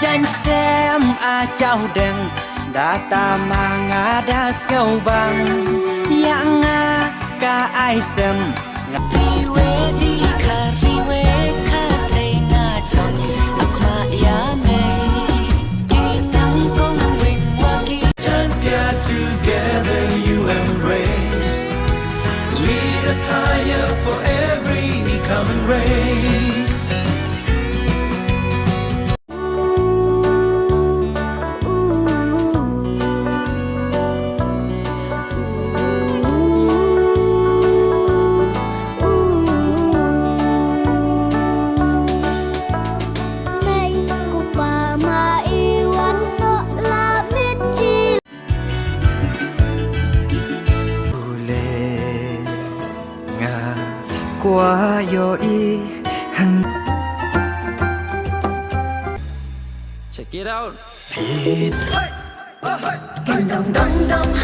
Jangan xem chào đừng đã ta mà ngã đã sâu bằng yang ka ai xem riwe di ka riwe ka say nga chọn akma ya me đi nắng công vinh hoa kỳ together you embrace lead us higher for every coming race. Qua yo i hằng check it out. Đong đong đong đong